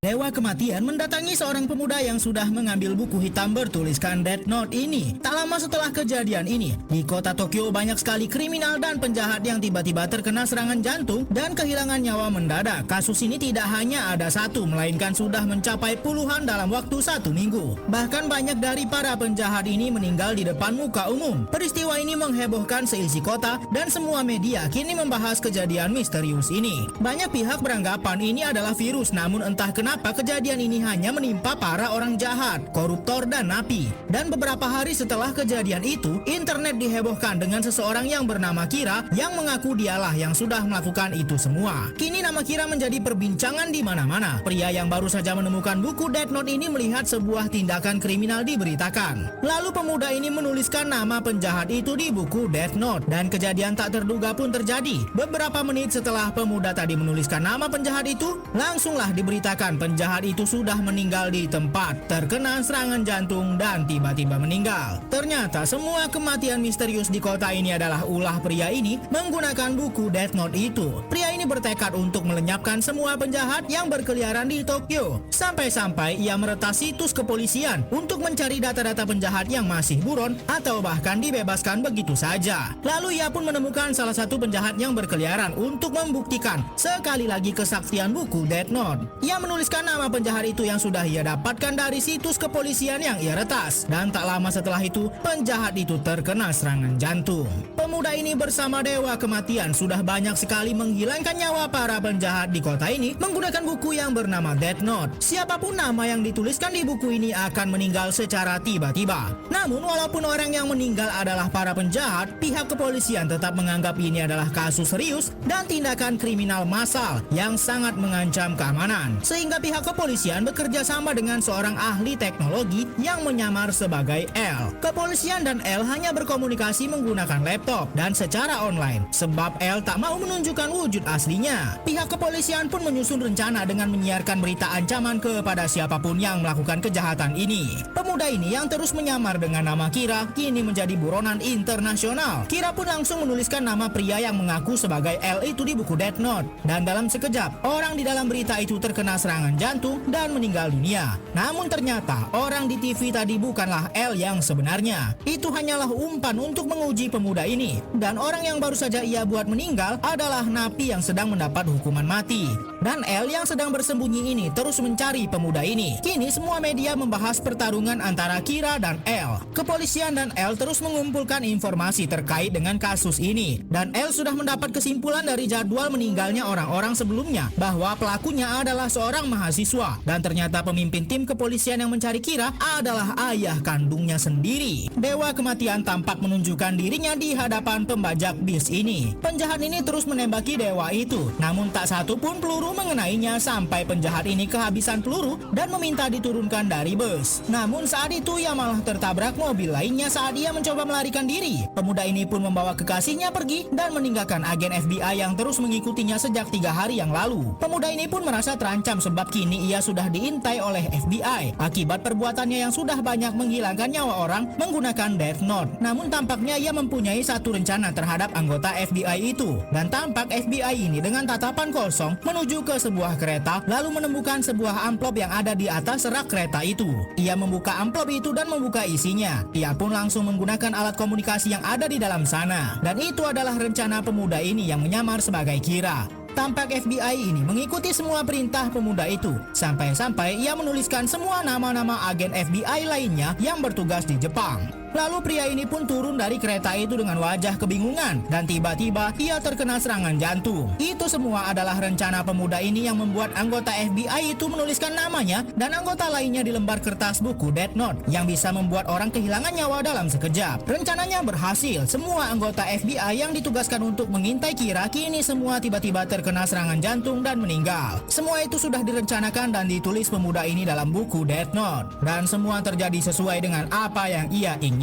Dewa kematian mendatangi seorang pemuda yang sudah mengambil buku hitam bertuliskan Death Note ini. Tak lama setelah kejadian ini, di kota Tokyo banyak sekali kriminal dan penjahat yang tiba-tiba terkena serangan jantung dan kehilangan nyawa mendadak. Kasus ini tidak hanya ada satu, melainkan sudah mencapai puluhan dalam waktu 1 minggu. Bahkan banyak dari para penjahat ini meninggal di depan muka umum. Peristiwa ini menghebohkan seisi kota dan semua media kini membahas kejadian misterius ini. Banyak pihak beranggapan ini adalah virus, namun entah kenapa kejadian ini hanya menimpa para orang jahat, koruptor, dan napi. Dan beberapa hari setelah kejadian itu, internet dihebohkan dengan seseorang yang bernama Kira yang mengaku dialah yang sudah melakukan itu semua. Kini nama Kira menjadi perbincangan di mana-mana. Pria yang baru saja menemukan buku Death Note ini melihat sebuah tindakan kriminal diberitakan. Lalu pemuda ini menuliskan nama penjahat itu di buku Death Note dan kejadian tak terduga pun terjadi. Beberapa menit setelah pemuda tadi menuliskan nama penjahat itu, langsunglah diberitakan penjahat itu sudah meninggal di tempat, terkena serangan jantung dan tiba-tiba meninggal. Ternyata semua kematian misterius di kota ini adalah ulah pria ini menggunakan buku Death Note itu. Pria ini bertekad untuk melenyapkan semua penjahat yang berkeliaran di Tokyo. Sampai-sampai ia meretas situs kepolisian untuk mencari data-data penjahat yang masih buron atau bahkan dibebaskan begitu saja. Lalu ia pun menemukan salah satu penjahat yang berkeliaran untuk membuktikan sekali lagi kesaktian buku Death Note. Ia menuliskan nama penjahat itu yang sudah ia dapatkan dari situs kepolisian yang ia retas. Dan tak lama setelah itu, penjahat itu terkena serangan jantung. Pemuda ini bersama Dewa Kematian sudah banyak sekali menghilangkan nyawa para penjahat di kota ini menggunakan buku yang bernama Death Note. Siapapun nama yang dituliskan di buku ini akan meninggal secara tiba-tiba. Namun walaupun orang yang meninggal adalah para penjahat, pihak kepolisian tetap menganggap ini adalah kasus serius dan tindakan kriminal massal yang sangat mengancam keamanan. Sehingga pihak kepolisian bekerja sama dengan seorang ahli teknologi yang menyamar sebagai L. Kepolisian dan L hanya berkomunikasi menggunakan laptop dan secara online, sebab L tak mau menunjukkan wujud aslinya. Pihak kepolisian pun menyusun rencana dengan menyiarkan berita ancaman kepada siapapun yang melakukan kejahatan ini. Pemuda ini yang terus menyamar dengan nama Kira kini menjadi buronan internasional. Kira pun langsung menuliskan nama pria yang mengaku sebagai L itu di buku Death Note. Dan dalam sekejap, orang di dalam berita itu terkena serangan jantung dan meninggal dunia. Namun ternyata orang di TV tadi bukanlah L yang sebenarnya. Itu hanyalah umpan untuk menguji pemuda ini. Dan orang yang baru saja ia buat meninggal adalah napi yang sedang mendapat hukuman mati. Dan L yang sedang bersembunyi ini terus mencari pemuda ini. Kini semua media membahas pertarungan antara Kira dan L. Kepolisian dan L terus mengumpulkan informasi terkait dengan kasus ini. Dan L sudah mendapat kesimpulan dari jadwal meninggalnya orang-orang sebelumnya bahwa pelakunya adalah seorang mahasiswa. Dan ternyata pemimpin tim kepolisian yang mencari Kira adalah ayah kandungnya sendiri. Dewa Kematian tampak menunjukkan dirinya di hadapan pembajak bis ini. Penjahat ini terus menembaki dewa itu, namun tak satu pun peluru mengenainya sampai penjahat ini kehabisan peluru dan meminta diturunkan dari bus. Namun saat itu ia malah tertabrak mobil lainnya saat ia mencoba melarikan diri. Pemuda ini pun membawa kekasihnya pergi dan meninggalkan agen FBI yang terus mengikutinya sejak 3 hari yang lalu. Pemuda ini pun merasa terancam sebab kini ia sudah diintai oleh FBI akibat perbuatannya yang sudah banyak menghilangkan nyawa orang menggunakan Death Note. Namun tampaknya ia mempunyai satu rencana terhadap anggota FBI itu. Dan tampak FBI ini dengan tatapan kosong menuju ke sebuah kereta lalu menemukan sebuah amplop yang ada di atas rak kereta itu. Ia membuka amplop itu dan membuka isinya. Ia pun langsung menggunakan alat komunikasi yang ada di dalam sana. Dan itu adalah rencana pemuda ini yang menyamar sebagai Kira. Tampak FBI ini mengikuti semua perintah pemuda itu. Sampai-sampai ia menuliskan semua nama-nama agen FBI lainnya yang bertugas di Jepang. Lalu pria ini pun turun dari kereta itu dengan wajah kebingungan dan tiba-tiba ia terkena serangan jantung. Itu semua adalah rencana pemuda ini yang membuat anggota FBI itu menuliskan namanya dan anggota lainnya di lembar kertas buku Death Note yang bisa membuat orang kehilangan nyawa dalam sekejap. Rencananya berhasil. Semua anggota FBI yang ditugaskan untuk mengintai Kira kini semua tiba-tiba terkena serangan jantung dan meninggal. Semua itu sudah direncanakan dan ditulis pemuda ini dalam buku Death Note. Dan semua terjadi sesuai dengan apa yang ia inginkan.